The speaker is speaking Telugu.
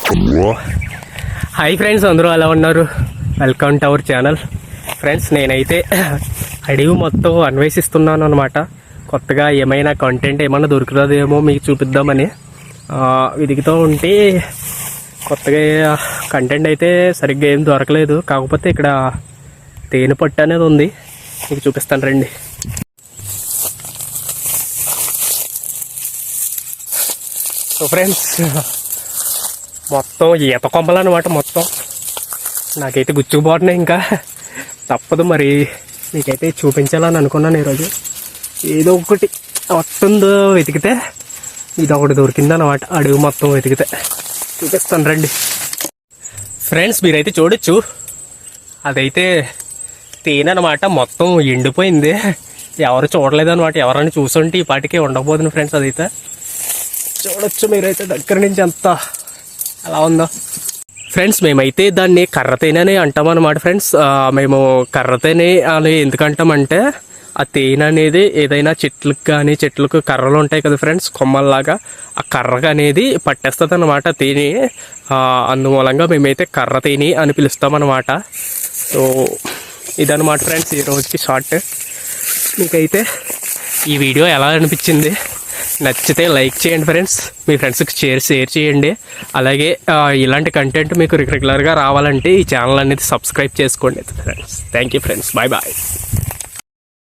హాయ్ ఫ్రెండ్స్, అందరూ ఎలా ఉన్నారు? Welcome to our channel. Friends, నేనైతే అడవి మొత్తం అన్వేషిస్తున్నాను అనమాట. కొత్తగా ఏమైనా కంటెంట్ ఏమైనా దొరుకుతుందేమో మీకు చూపిద్దామని వెతుకుతూ ఉంటే కొత్తగా కంటెంట్ అయితే సరిగ్గా ఏం దొరకలేదు. కాకపోతే ఇక్కడ తేనె పట్టు అనేది ఉంది, మీకు చూపిస్తాను రండి. సో ఫ్రెండ్స్, మొత్తం ఈత కొమ్మలు అనమాట. మొత్తం నాకైతే గుచ్చుకుపోతున్నాయి, ఇంకా తప్పదు మరి. మీకైతే చూపించాలని అనుకున్నాను ఈరోజు. ఏదో ఒకటి వస్తుందో వెతికితే ఇది ఒకటి దొరికిందనమాట. అడవి మొత్తం వెతికితే చూపిస్తాను రండి. ఫ్రెండ్స్, మీరైతే చూడొచ్చు, అదైతే తేనె అనమాట. మొత్తం ఎండిపోయింది, ఎవరు చూడలేదన్నమాట. ఎవరైనా చూసుంటే ఈ పాటికి ఉండకపోతుంది ఫ్రెండ్స్. అదైతే చూడొచ్చు మీరైతే దగ్గర నుంచి ఎంత ఎలా ఉందో. ఫ్రెండ్స్, మేమైతే దాన్ని కర్ర తేనె అని అంటామన్నమాట. ఫ్రెండ్స్, మేము కర్ర తేనె అని ఎందుకు అంటామంటే, ఆ తేనె అనేది ఏదైనా చెట్లకు కానీ, చెట్లకు కర్రలు ఉంటాయి కదా ఫ్రెండ్స్, కొమ్మల్లాగా, ఆ కర్రకు అనేది పట్టేస్తుంది అనమాట తేనె. అందుమూలంగా మేమైతే కర్ర తేనె అని పిలుస్తామన్నమాట. సో ఇదన్నమాట ఫ్రెండ్స్ ఈ రోజుకి షార్ట్. మీకైతే ఈ వీడియో ఎలా అనిపించింది? నచ్చితే లైక్ చేయండి ఫ్రెండ్స్, మీ ఫ్రెండ్స్కి షేర్ చేయండి. అలాగే ఇలాంటి కంటెంట్ మీకు రెగ్యులర్గా రావాలంటే ఈ ఛానల్ అనేది సబ్స్క్రైబ్ చేసుకోండి friends. Thank you friends, bye bye.